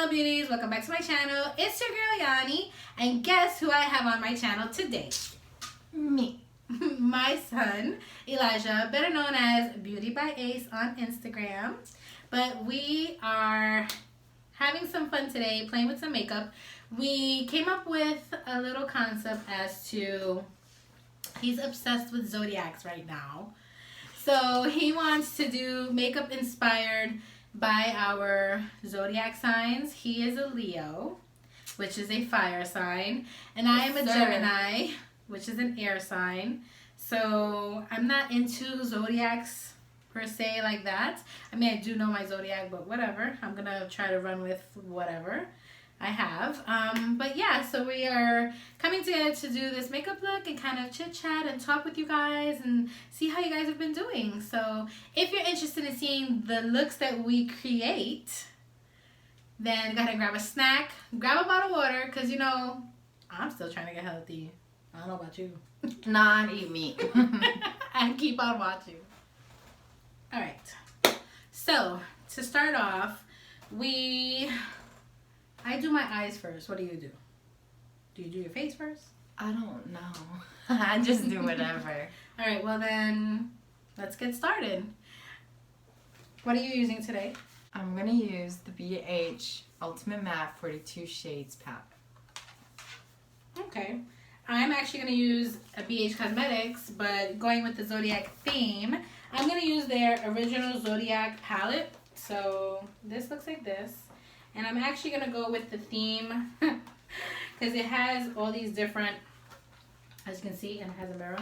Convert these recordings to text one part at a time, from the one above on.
Hello beauties, welcome back to my channel. It's your girl Yanni, and guess who I have on my channel today? Me. My son, Elijah, better known as Beauty by Ace on Instagram. But we are having some fun today, playing with some makeup. We came up with a little concept as to, he's obsessed with Zodiacs right now. So he wants to do makeup inspired by our Zodiac signs. He is a Leo, which is a fire sign, and I am a Gemini, which is an air sign. So I'm not into Zodiacs per se like that. I mean, I do know my Zodiac, but whatever. I'm gonna try to run with whatever I have. But yeah, so we are coming together to do this makeup look and kind of chit chat and talk with you guys and see how you guys have been doing. So if you're interested in seeing the looks that we create, then go ahead and grab a snack, grab a bottle of water, because you know, I'm still trying to get healthy. I don't know about you. Nah, I eat meat. And keep on watching. Alright. So, to start off, I do my eyes first. What do you do? Do you do your face first? I don't know. I just do whatever. Alright, well then, let's get started. What are you using today? I'm going to use the BH Ultimate Matte 42 Shades palette. Okay. I'm actually going to use a BH Cosmetics, but going with the Zodiac theme, I'm going to use their original Zodiac palette. So, this looks like this. And I'm actually going to go with the theme because it has all these different, as you can see, and it has a mirror.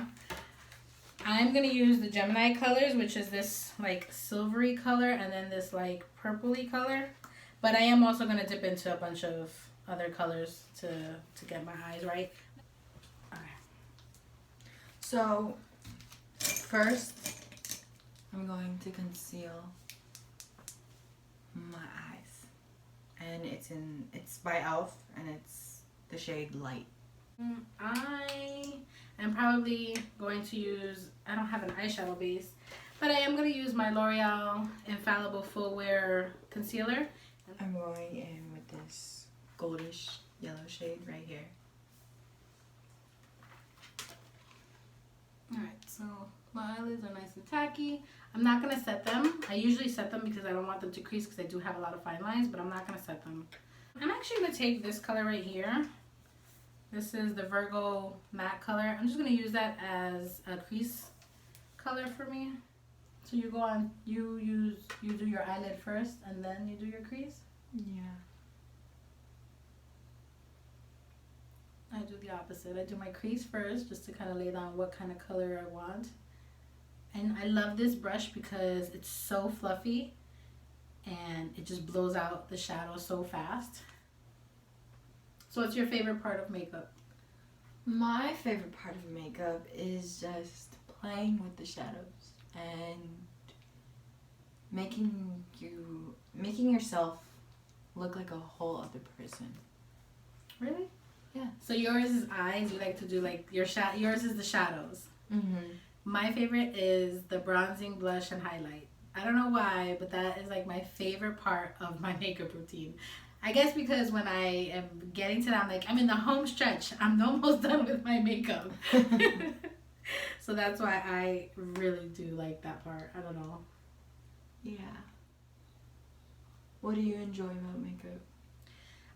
I'm going to use the Gemini colors, which is this like silvery color and then this like purpley color. But I am also going to dip into a bunch of other colors to get my eyes right. Okay. So, first, I'm going to conceal my eyes. And it's by e.l.f. and it's the shade Light. I am probably going to use, I don't have an eyeshadow base, but I am going to use my L'Oreal Infallible Full Wear Concealer. I'm going in with this goldish yellow shade right here. Alright, so my eyelids are nice and tacky. I'm not going to set them. I usually set them because I don't want them to crease because I do have a lot of fine lines, but I'm not going to set them. I'm actually going to take this color right here. This is the Virgo matte color. I'm just going to use that as a crease color for me. So you go on, you do your eyelid first and then you do your crease? Yeah. I do the opposite. I do my crease first just to kind of lay down what kind of color I want. And I love this brush because it's so fluffy and it just blows out the shadow so fast. So what's your favorite part of makeup? My favorite part of makeup is just playing with the shadows and making yourself look like a whole other person. Really? Yeah. So yours is eyes. You like to do like yours is the shadows. Mm-hmm. My favorite is the bronzing, blush, and highlight. I don't know why, but that is like my favorite part of my makeup routine. I guess because when I am getting to that, I'm in the home stretch. I'm almost done with my makeup. So that's why I really do like that part. I don't know. Yeah. What do you enjoy about makeup?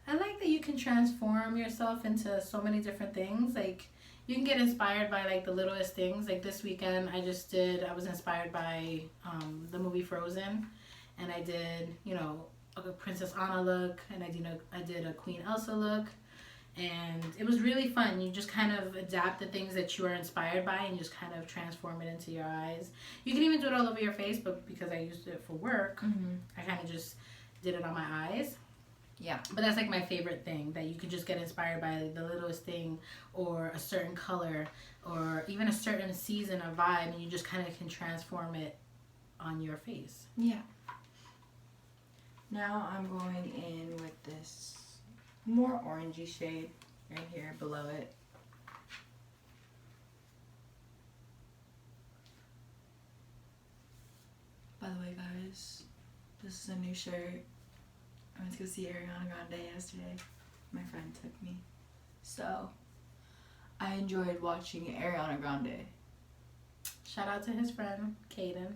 I like that you can transform yourself into so many different things. Like, you can get inspired by like the littlest things. Like this weekend I was inspired by the movie Frozen, and I did, you know, a Princess Anna look, and I did a Queen Elsa look, and it was really fun. You just kind of adapt the things that you are inspired by and just kind of transform it into your eyes. You can even do it all over your face, but because I used it for work, I kind of just did it on my eyes. Yeah. But that's like my favorite thing, that you can just get inspired by the littlest thing or a certain color or even a certain season or vibe, and you just kind of can transform it on your face. Yeah. Now I'm going in with this more orangey shade right here below it. By the way, guys, this is a new shirt I went to go see Ariana Grande yesterday. My friend took me. So, I enjoyed watching Ariana Grande. Shout out to his friend, Kaden.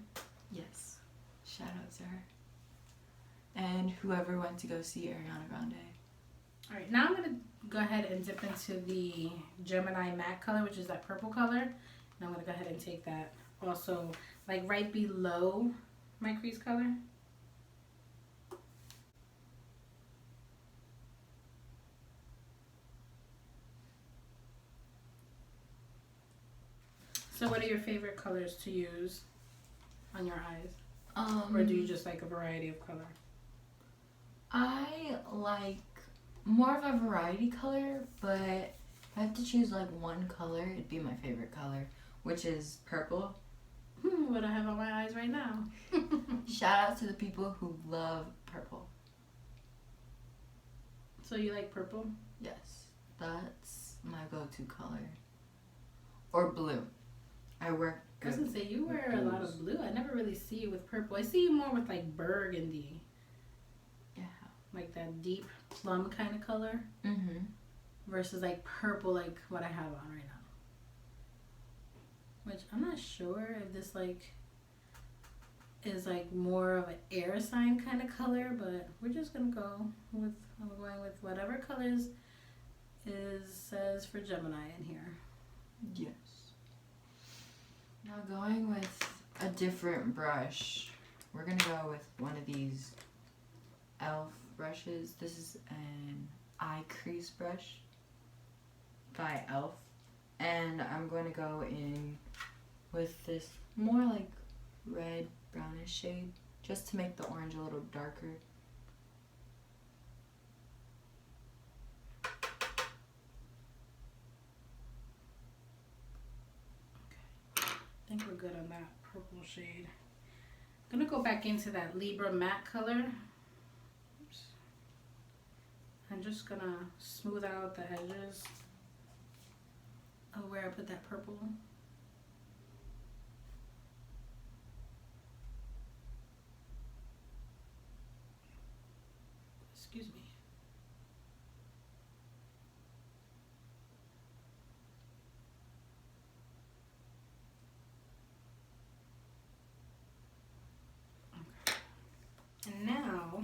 Yes. Shout out to her. And whoever went to go see Ariana Grande. Alright, now I'm going to go ahead and dip into the Gemini matte color, which is that purple color. And I'm going to go ahead and take that also, like right below my crease color. So what are your favorite colors to use on your eyes? Or do you just like a variety of color? I like more of a variety color, but if I have to choose like one color, it'd be my favorite color, which is purple. What I have on my eyes right now. Shout out to the people who love purple. So you like purple? Yes, that's my go-to color. Or blue. I wear. I was gonna say you wear a lot of blue. I never really see you with purple. I see you more with like burgundy. Yeah. Like that deep plum kind of color. Mm-hmm. Versus like purple, like what I have on right now. Which I'm not sure if this like is like more of an air sign kind of color, but we're just gonna go with, I'm going with whatever colors says for Gemini in here. Yes. Now going with a different brush, we're gonna go with one of these e.l.f. brushes. This is an eye crease brush by e.l.f. And I'm going to go in with this more like red brownish shade just to make the orange a little darker. I think we're good on that purple shade. I'm gonna go back into that Libra matte color. Oops. I'm just gonna smooth out the edges of where I put that purple. Excuse me. And now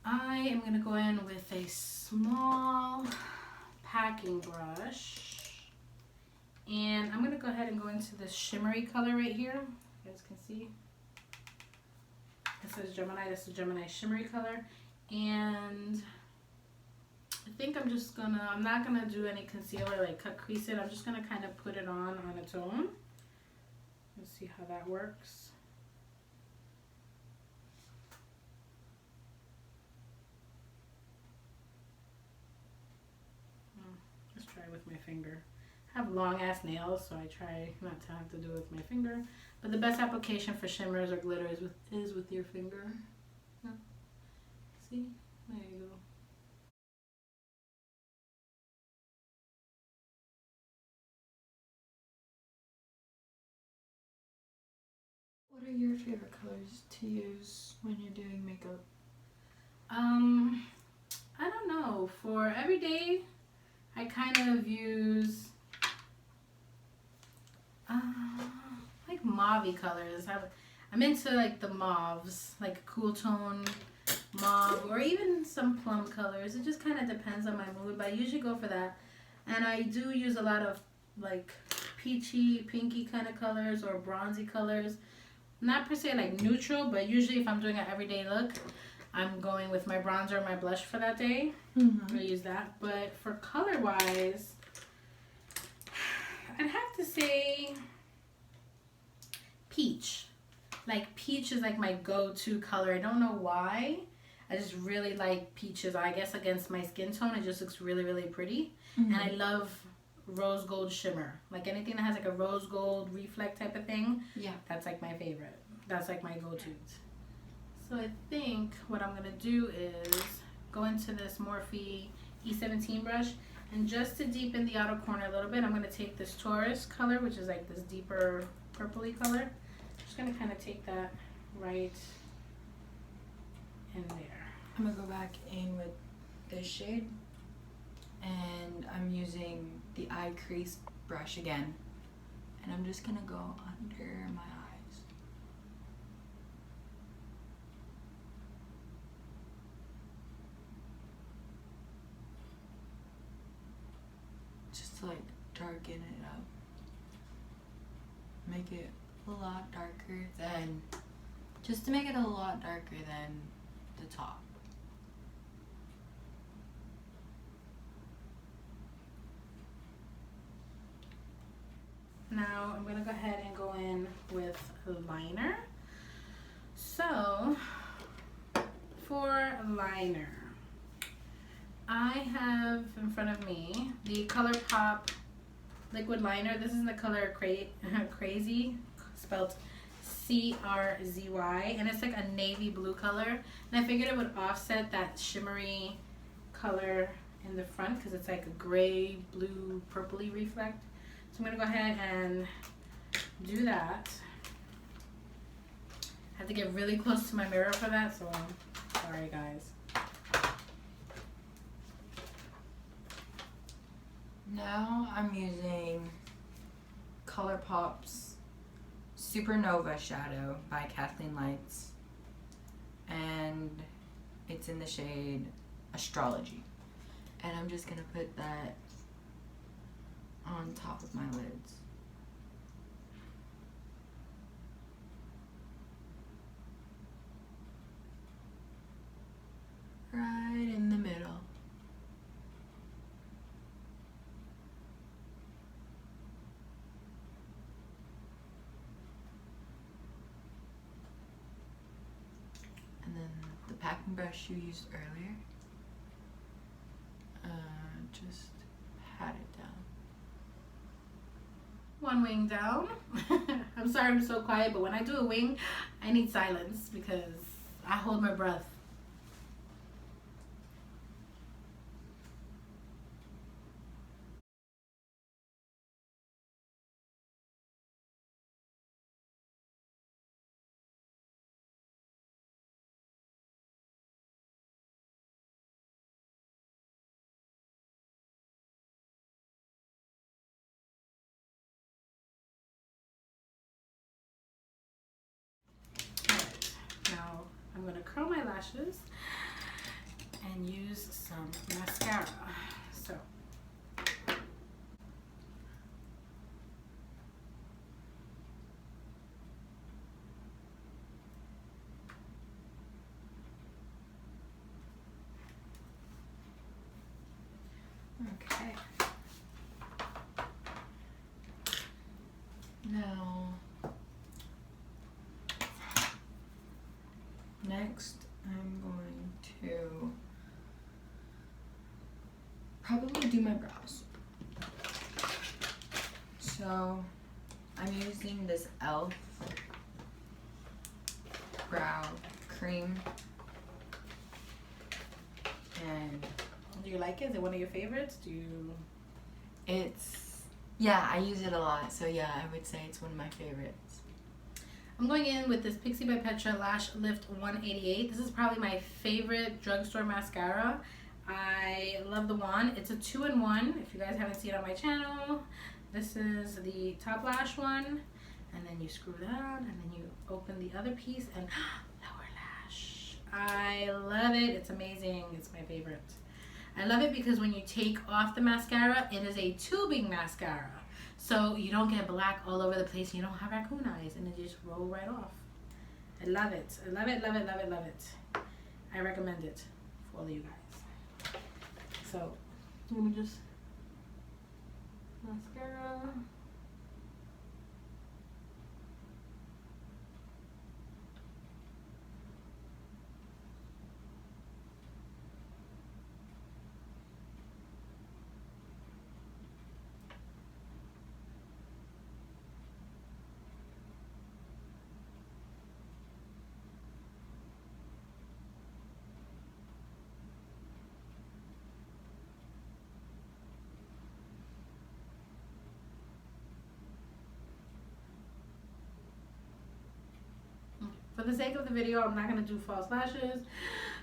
I am going to go in with a small packing brush, and I'm going to go ahead and go into this shimmery color right here. You guys can see. This is Gemini. This is Gemini shimmery color, and I think I'm not going to do any concealer, like cut crease it. I'm just going to kind of put it on its own. Let's see how that works. With my finger. I have long ass nails, so I try not to have to do it with my finger. But the best application for shimmers or glitter is with your finger. Yeah. See? There you go. What are your favorite colors to use when you're doing makeup? I don't know. For everyday, I kind of use like mauve colors. I'm into like the mauves, like cool tone mauve, or even some plum colors. It just kind of depends on my mood, but I usually go for that. And I do use a lot of like peachy, pinky kind of colors or bronzy colors. Not per se like neutral, but usually if I'm doing an everyday look, I'm going with my bronzer or my blush for that day. I use that. But for color wise, I'd have to say peach. Like peach is like my go-to color. I don't know why. I just really like peaches. I guess against my skin tone, it just looks really, really pretty. And I love rose gold shimmer. Like anything that has like a rose gold reflect type of thing. Yeah. That's like my favorite. That's like my go-to. So I think what I'm going to do is go into this Morphe E17 brush, and just to deepen the outer corner a little bit, I'm going to take this Taurus color, which is like this deeper purpley color. Just going to kind of take that right in there. I'm gonna go back in with this shade, and I'm using the eye crease brush again, and I'm just gonna go under my eyes. Just to like darken it up, make it a lot darker than, just to make it a lot darker than the top. Now I'm gonna go ahead and go in with liner. So for liner, I have in front of me the ColourPop liquid liner. This is in the color Crazy, spelled CRZY, and it's like a navy blue color. And I figured it would offset that shimmery color in the front because it's like a gray, blue, purpley reflect. So I'm gonna go ahead and do that. I have to get really close to my mirror for that, so sorry guys. Now I'm using ColourPop's Supernova Shadow by Kathleen Lights, and it's in the shade Astrology. And I'm just gonna put that on top of my lids. Right in the middle. And then the packing brush you used earlier, just pat it down. One wing down. I'm sorry I'm so quiet, but when I do a wing, I need silence because I hold my breath. Alright, now I'm gonna curl my lashes and use some mascara. So Okay. Now, next I'm going to probably do my brows. So I'm using this e.l.f. brow cream, and do you like it? Is it one of your favorites? yeah, I use it a lot, so yeah, I would say it's one of my favorites. I'm going in with this Pixie by Petra Lash Lift 188. This is probably my favorite drugstore mascara. I love the wand. It's a 2-in-1. If you guys haven't seen it on my channel, this is the top lash one, and then you screw it on, and then you open the other piece, and lower lash. I love it. It's amazing. It's my favorite. I love it because when you take off the mascara, it is a tubing mascara. So you don't get black all over the place, and you don't have raccoon eyes, and it just roll right off. I love it. I love it, love it, love it, love it. I recommend it for all of you guys. So let me just mascara. For the sake of the video, I'm not going to do false lashes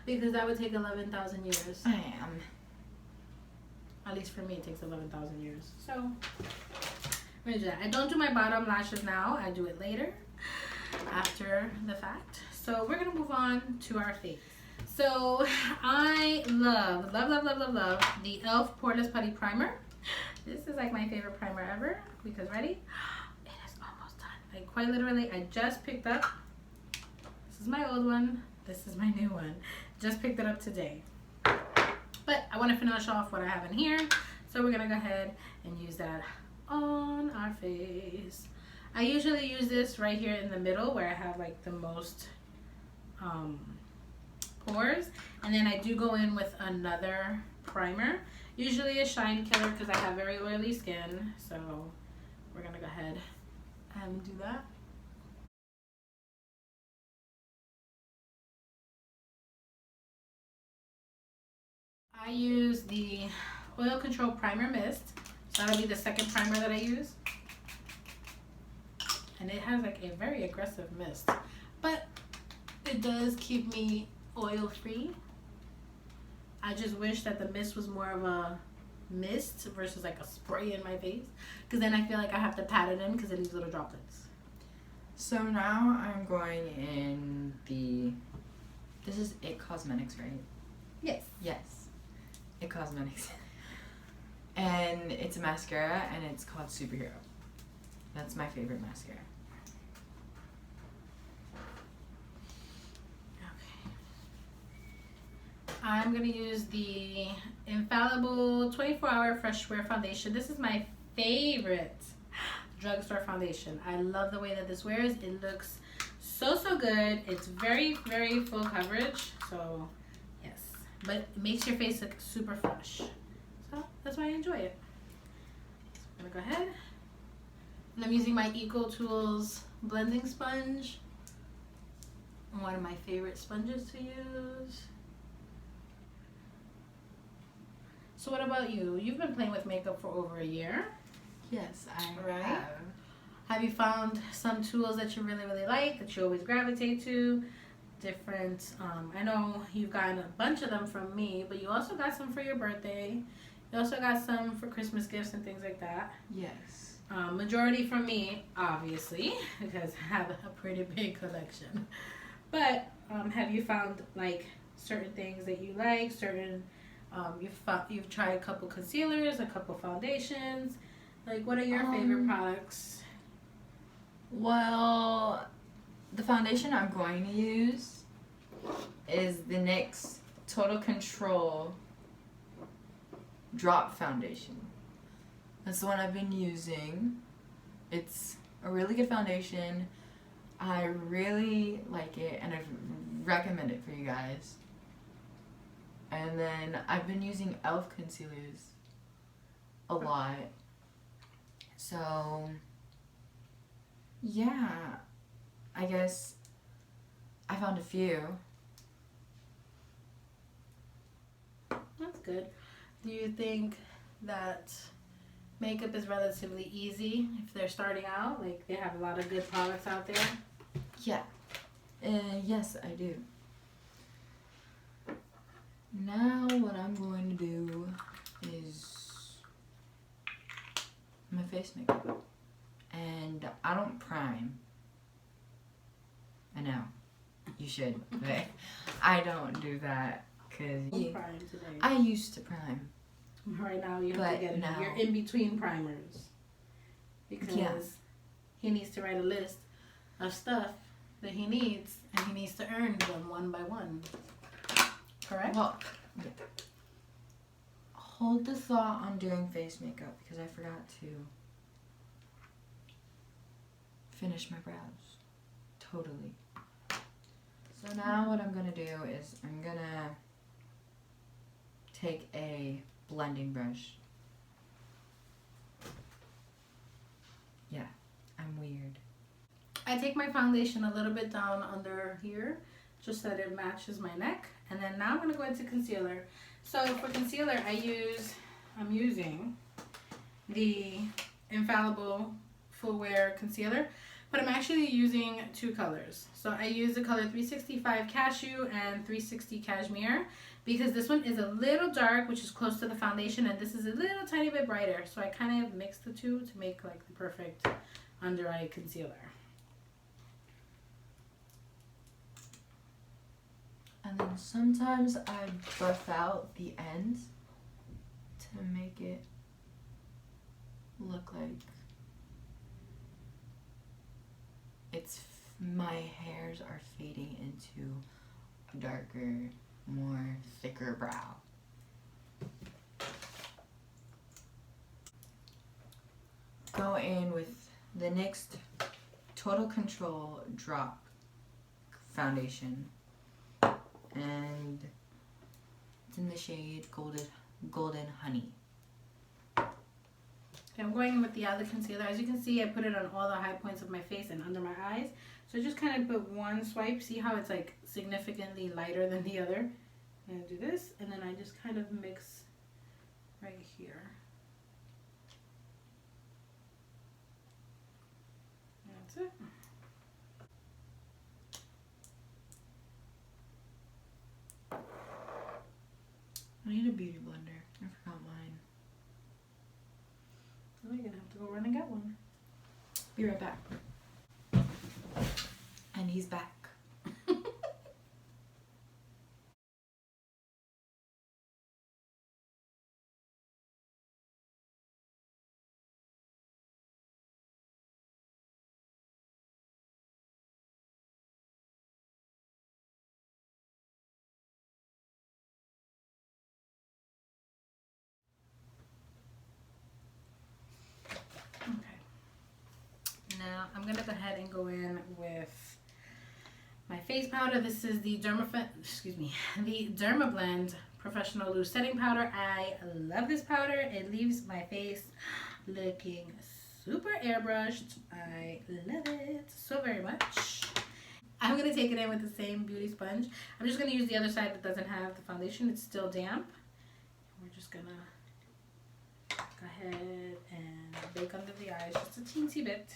because that would take 11,000 years. I am. At least for me, it takes 11,000 years. So, I'm going to do that. I don't do my bottom lashes now. I do it later, after the fact. So, we're going to move on to our face. So, I love the e.l.f. Poreless Putty Primer. This is like my favorite primer ever because, ready? It is almost done. Like, quite literally, I just picked up. This is my old one. This is my new one. Just picked it up today. But I want to finish off what I have in here. So we're going to go ahead and use that on our face. I usually use this right here in the middle where I have like the most pores. And then I do go in with another primer. Usually a shine killer because I have very oily skin. So we're going to go ahead and do that. I use the Oil Control Primer Mist. So that'll be the second primer that I use. And it has like a very aggressive mist. But it does keep me oil free. I just wish that the mist was more of a mist versus like a spray in my face. Because then I feel like I have to pat it in because it leaves little droplets. So now I'm going in the... This is It Cosmetics, right? Yes. Yes. It Cosmetics. And it's a mascara and it's called Superhero. That's my favorite mascara. Okay. I'm going to use the Infallible 24-Hour Fresh Wear Foundation. This is my favorite drugstore foundation. I love the way that this wears. It looks so good. It's very full coverage. So but it makes your face look super fresh. So that's why I enjoy it. So I'm gonna go ahead. And I'm using my Eco Tools blending sponge. One of my favorite sponges to use. So what about you? You've been playing with makeup for over a year. Yes, I have. Have you found some tools that you really like, that you always gravitate to? Different, I know you've gotten a bunch of them from me, but you also got some for your birthday. You also got some for Christmas gifts and things like that. Yes. Majority from me, obviously, because I have a pretty big collection. But have you found like certain things that you like? Certain, you've tried a couple concealers, a couple foundations. Like, what are your favorite products? Well, the foundation I'm going to use is the NYX Total Control Drop Foundation. That's the one I've been using. It's a really good foundation. I really like it and I'd recommend it for you guys. And then I've been using e.l.f. concealers a lot. So, yeah. I guess I found a few. That's good. Do you think that makeup is relatively easy if they're starting out? Like, they have a lot of good products out there? Yeah. Yes, I do. Now what I'm going to do is my face makeup. And I don't prime. I know, you should, but I don't do that because I used to prime. Right now you have to get it. Now, you're in between primers because he needs to write a list of stuff that he needs and he needs to earn them one by one. Correct? Well, hold the thought on doing face makeup because I forgot to finish my brows. Totally. So now what I'm going to do is I'm going to take a blending brush. Yeah, I'm weird. I take my foundation a little bit down under here just so that it matches my neck. And then now I'm going to go into concealer. So for concealer, I'm using the Infallible Full Wear Concealer. but I'm actually using two colors. So I use the color 365 Cashew and 360 Cashmere because this one is a little dark, which is close to the foundation, and this is a little tiny bit brighter. So I kind of mix the two to make like the perfect under eye concealer. And then sometimes I buff out the ends to make it look like my hairs are fading into a darker, more thicker brow. Go in with the NYX Total Control Drop Foundation, and it's in the shade Golden Honey. Okay, I'm going in with the other concealer. As you can see, I put it on all the high points of my face and under my eyes. So I just kind of put one swipe. See how it's like significantly lighter than the other? I'm going to do this, and then I just kind of mix right here. That's it. I need a beauty blender. I forgot mine. Oh, you're going to have to go run and get one. Be right back. And he's back. Now I'm gonna go ahead and go in with my face powder. This is the Dermablend Professional Loose Setting Powder. I love this powder. It leaves my face looking super airbrushed. I love it so very much. I'm gonna take it in with the same beauty sponge. I'm just gonna use the other side that doesn't have the foundation. It's still damp. We're just gonna go ahead and bake under the eyes just a teensy bit.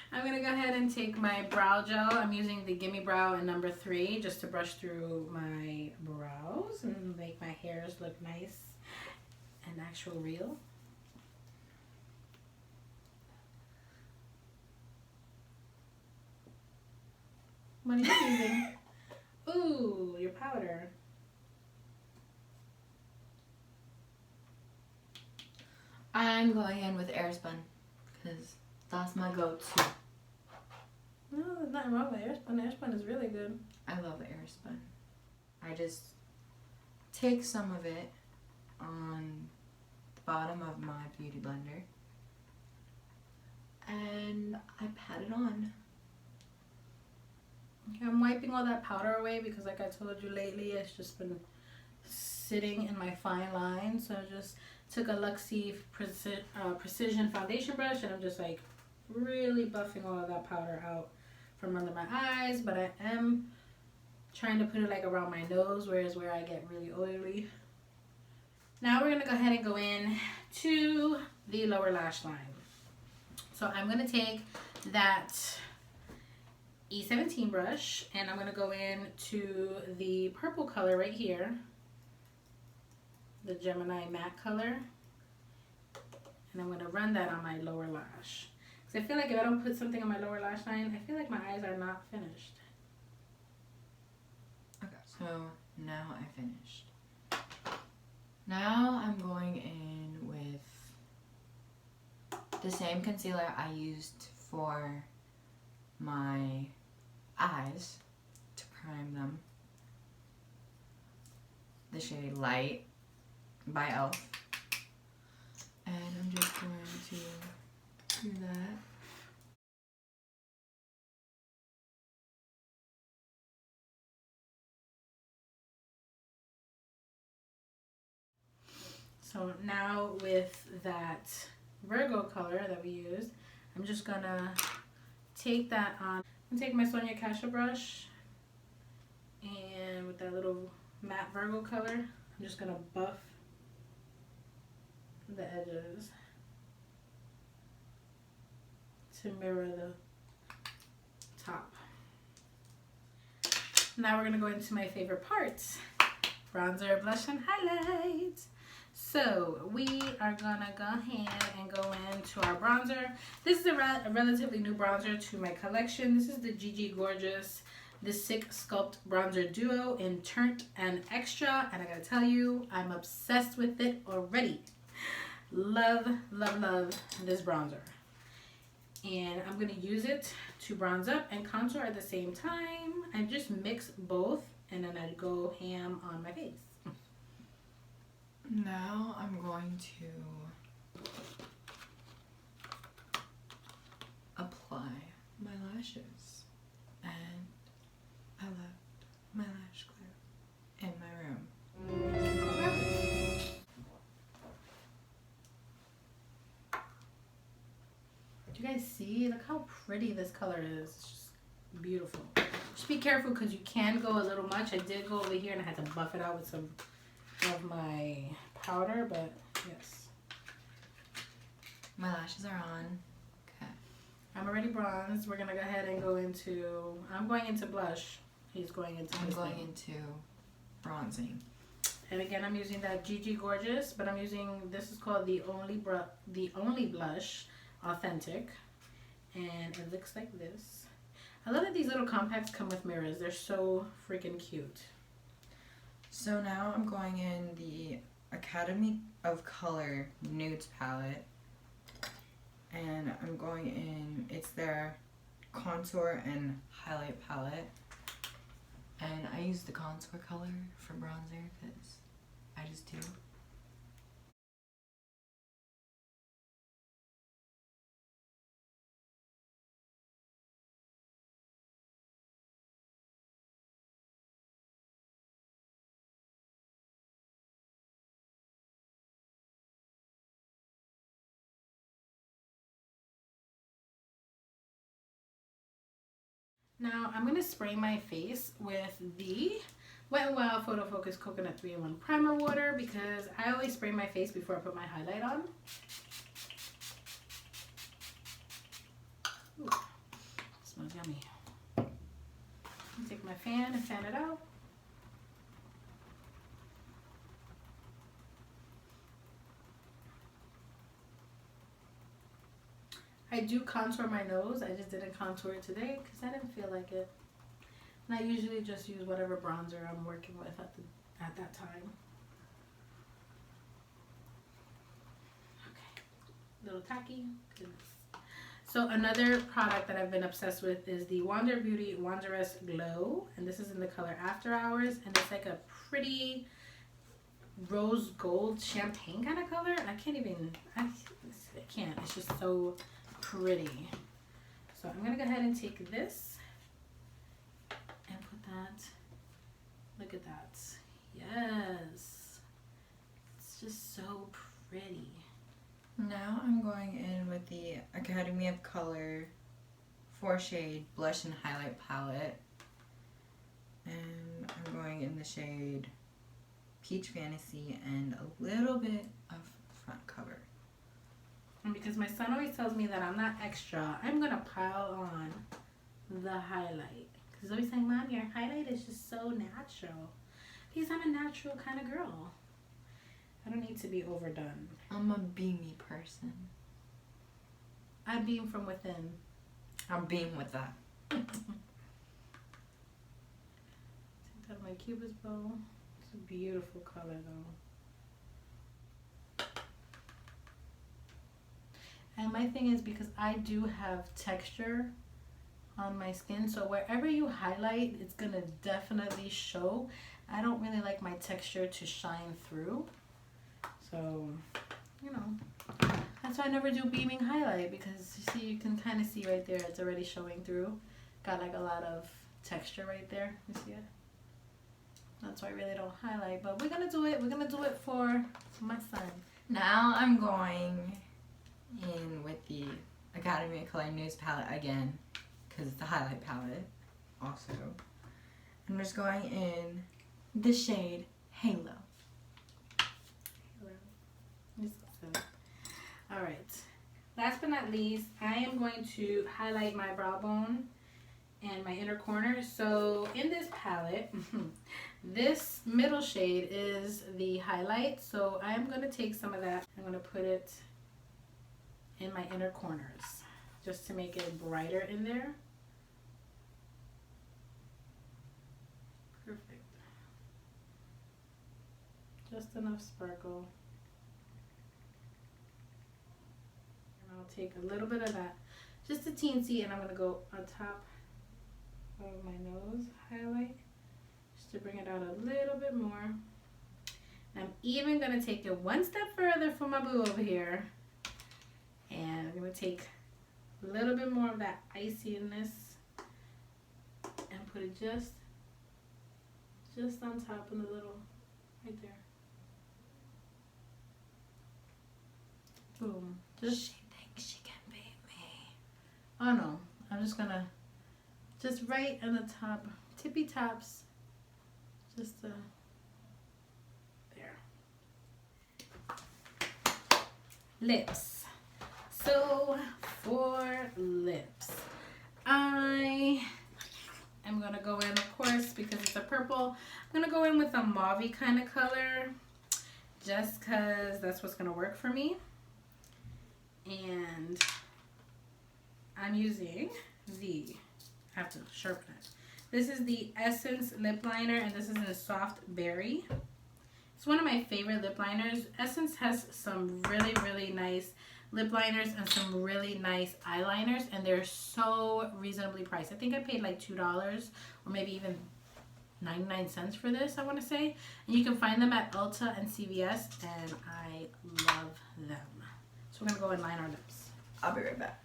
I'm going to go ahead and take my brow gel. I'm using the Gimme Brow in number 3 just to brush through my brows and make my hairs look nice and actual real. What are you using? Ooh, your powder. I'm going in with Airspun because that's my go-to. No, there's nothing wrong with Airspun. Airspun is really good. I love Airspun. I just take some of it on the bottom of my beauty blender and I pat it on. Okay, I'm wiping all that powder away because like I told you lately, it's just been sitting in my fine line. So I just took a Luxie Precision foundation brush and I'm just like really buffing all of that powder out from under my eyes, but I am trying to put it like around my nose, where I get really oily. Now we're gonna go ahead and go in to the lower lash line. So I'm gonna take that E17 brush and I'm gonna go in to the purple color right here, the Gemini matte color, and I'm gonna run that on my lower lash. Because I feel like if I don't put something on my lower lash line, I feel like my eyes are not finished. Okay, so now I finished. Now I'm going in with the same concealer I used for my eyes to prime them. The shade Light by e.l.f. And I'm just going to do that. So now with that Virgo color that we used, I'm just gonna take that on. I'm gonna take my Sonia Kashia brush and with that little matte Virgo color, I'm just gonna buff the edges to mirror the top. Now we're gonna go into my favorite parts, bronzer, blush, and highlight. So we are gonna go ahead and go into our bronzer. This is a relatively new bronzer to my collection. This is the Gigi Gorgeous The Sick Sculpt Bronzer Duo in Turnt and Extra. And I gotta tell you, I'm obsessed with it already. Love, love, love this bronzer. And I'm gonna use it to bronze up and contour at the same time. I just mix both and then I go ham on my face. Now I'm going to apply my lashes. And I left my lash glue in my room. Do you guys see? Look how pretty this color is. It's just beautiful. Just be careful because you can go a little much. I did go over here and I had to buff it out with some of my powder, but yes. My lashes are on. Okay. I'm already bronzed. We're gonna go ahead and go into, I'm going into blush. He's going into I'm going into bronzing. And again, I'm using that Gigi Gorgeous, but I'm using, this is called the Only Blush Authentic. And it looks like this. A lot of these little compacts come with mirrors. They're so freaking cute. So now I'm going in the Academy of Color Nudes palette. And I'm going in, it's their contour and highlight palette. And I use the contour color for bronzer because I just do. Now I'm going to spray my face with the Wet n Wild Photo Focus Coconut 3-in-1 Primer Water because I always spray my face before I put my highlight on. Ooh, smells yummy. Take my fan and fan it out. I do contour my nose. I just didn't contour it today because I didn't feel like it. And I usually just use whatever bronzer I'm working with at that time. Okay, a little tacky. Goodness. So another product that I've been obsessed with is the Wander Beauty Wanderess Glow. And this is in the color After Hours. And it's like a pretty rose gold champagne kind of color. I can't even, I can't. It's just so pretty. So I'm gonna go ahead and take this and put that, look at that, yes, it's just so pretty. Now I'm going in with the Academy of Color 4-shade blush and highlight palette, and I'm going in the shade Peach Fantasy and a little bit of front cover. And because my son always tells me that I'm not extra, I'm gonna pile on the highlight. Because he's always saying, Mom, your highlight is just so natural. Because I'm a natural kind of girl. I don't need to be overdone. I'm a beamy person. I beam from within. I'm beam with that. Take out my Cubist bow. It's a beautiful color though. And my thing is because I do have texture on my skin, so wherever you highlight, it's gonna definitely show. I don't really like my texture to shine through. So, you know, that's why I never do beaming highlight because you see, you can kind of see right there, it's already showing through. Got like a lot of texture right there. You see it? That's why I really don't highlight, but we're gonna do it. We're gonna do it for my son. Now I'm going in with the Academy of Color Nudes palette again because it's the highlight palette also. I'm just going in the shade Halo. You're so good. All right. Last but not least, I am going to highlight my brow bone and my inner corner. So in this palette, this middle shade is the highlight. So I'm going to take some of that. I'm going to put it in my inner corners just to make it brighter in there. Perfect. Just enough sparkle. And I'll take a little bit of that, just a teensy, and I'm going to go on top of my nose highlight just to bring it out a little bit more. I'm even going to take it one step further for my boo over here, and I'm going to take a little bit more of that iciness and put it just on top in the little, right there. Boom. Just, she thinks she can beat me. oh no, I'm just gonna, just right on the top, tippy tops, just there. Lips. So for lips, I am gonna go in, of course, because it's a purple, I'm gonna go in with a mauve-y kind of color, just cause that's what's gonna work for me. And I'm using I have to sharpen it. This is the Essence lip liner, and this is in Soft Berry. It's one of my favorite lip liners. Essence has some really, really nice lip liners and some really nice eyeliners, and they're so reasonably priced. I think I paid like $2 or maybe even 99 cents for this, I want to say. And you can find them at Ulta and CVS, and I love them. So we're going to go and line our lips. I'll be right back.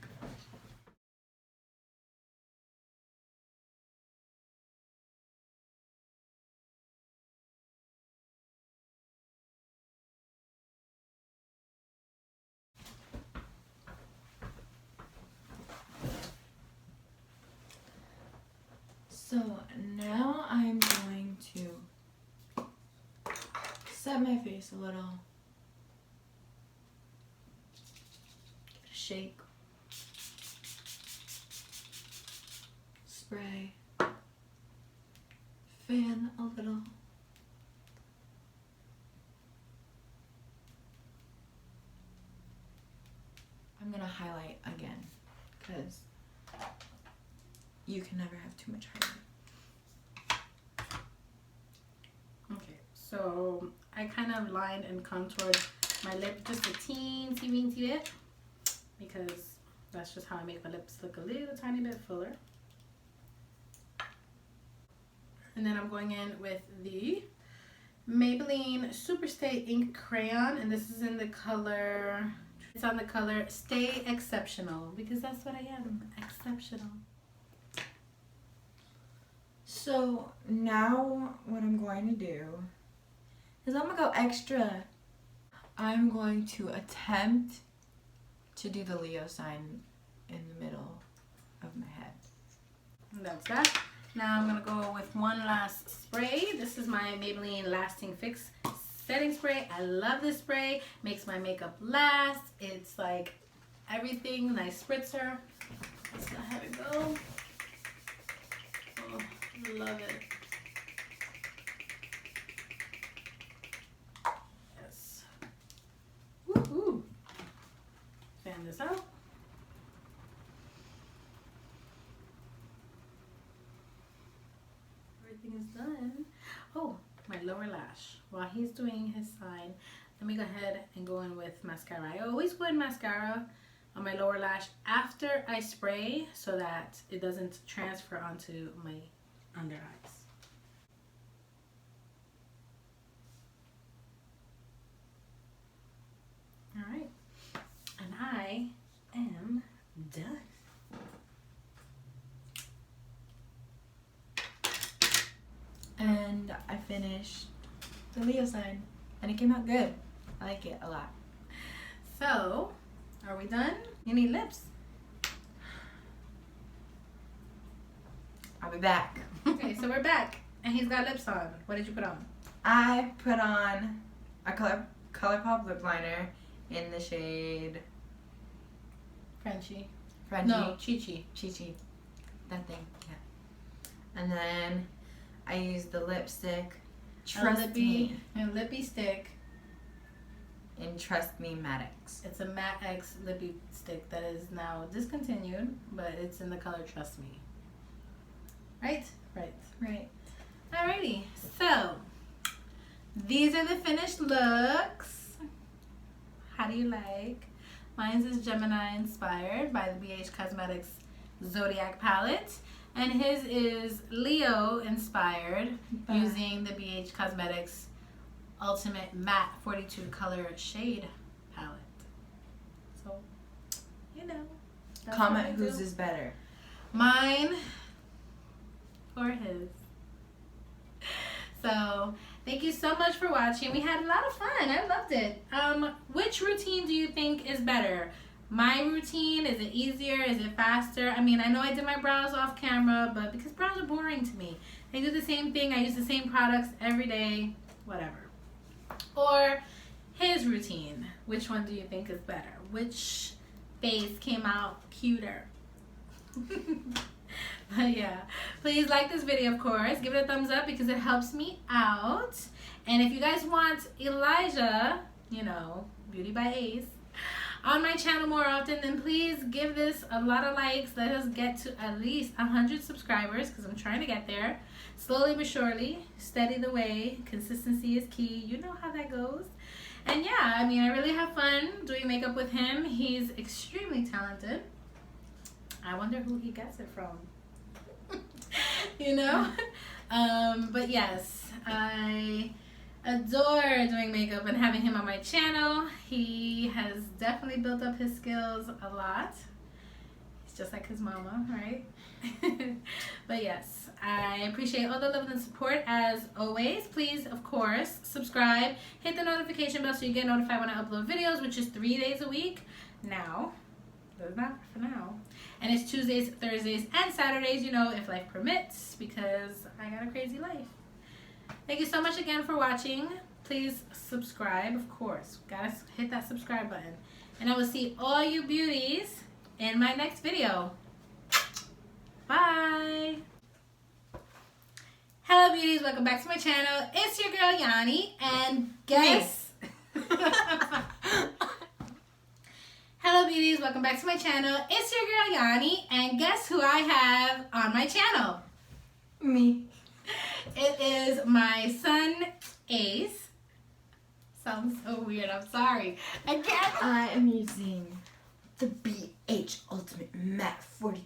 So now I'm going to set my face a little. Give it a shake. Spray. Fan a little. I'm gonna highlight again because you can never have too much highlight. Okay, so I kind of lined and contoured my lip just a teensy weensy bit because that's just how I make my lips look a little tiny bit fuller. And then I'm going in with the Maybelline Superstay Ink Crayon, and this is in the color, it's on the color Stay Exceptional, because that's what I am, exceptional. So now what I'm going to do is I'm going to go extra. I'm going to attempt to do the Leo sign in the middle of my head. And that's that. Now I'm going to go with one last spray. This is my Maybelline Lasting Fix setting spray. I love this spray. Makes my makeup last. It's like everything. Nice spritzer. Let's go ahead and go. Oh, love it. Yes. Woohoo. Fan this out. Everything is done. Oh, my lower lash. While he's doing his sign, let me go ahead and go in with mascara. I always go in mascara on my lower lash after I spray so that it doesn't transfer onto my under eyes. All right, and I am done. And I finished the Leo sign and it came out good. I like it a lot. So, are we done? You need lips. I'll be back. Okay, so we're back, and he's got lips on. What did you put on? I put on a ColourPop lip liner in the shade Frenchie. Frenchie. No, Chi-Chi. Chi-Chi. That thing, yeah. And then I use the lipstick Trust Me. A lippy stick. In Trust Me Maddox. It's a Matte X lippy stick that is now discontinued, but it's in the color Trust Me. Right? Right. Right. Alrighty. So, these are the finished looks. How do you like? Mine's is Gemini inspired by the BH Cosmetics Zodiac palette. And his is Leo inspired using the BH Cosmetics Ultimate Matte 42 color shade palette. So, you know. Comment whose is better. Mine or his. So, thank you so much for watching. We had a lot of fun. I loved it. Which routine do you think is better? My routine, is it easier? Is it faster? I mean, I know I did my brows off camera, but because brows are boring to me. I do the same thing. I use the same products every day, whatever. Or his routine. Which one do you think is better? Which face came out cuter? But yeah, please like this video, of course. Give it a thumbs up because it helps me out. And if you guys want Elijah, you know, Beauty by Ace, on my channel more often, then please give this a lot of likes. Let us get to at least 100 subscribers because I'm trying to get there. Slowly but surely, steady the way. Consistency is key. You know how that goes. And yeah, I mean, I really have fun doing makeup with him. He's extremely talented. I wonder who he gets it from. You know? But yes, I adore doing makeup and having him on my channel. He has definitely built up his skills a lot. He's just like his mama, right? But yes, I appreciate all the love and support as always. Please, of course, subscribe, hit the notification bell so you get notified when I upload videos, which is 3 days a week now. But not for now. And it's Tuesdays, Thursdays, and Saturdays, you know, if life permits, because I got a crazy life. Thank you so much again for watching. Please subscribe, of course. Gotta hit that subscribe button. And I will see all you beauties in my next video. Bye. Hello beauties, welcome back to my channel. It's your girl Yanni, and guess... Hello beauties, welcome back to my channel. It's your girl Yanni, and guess who I have on my channel? Me. It is my son, Ace. Sounds so weird, I'm sorry. Again. I am using the BH Ultimate Matte 42.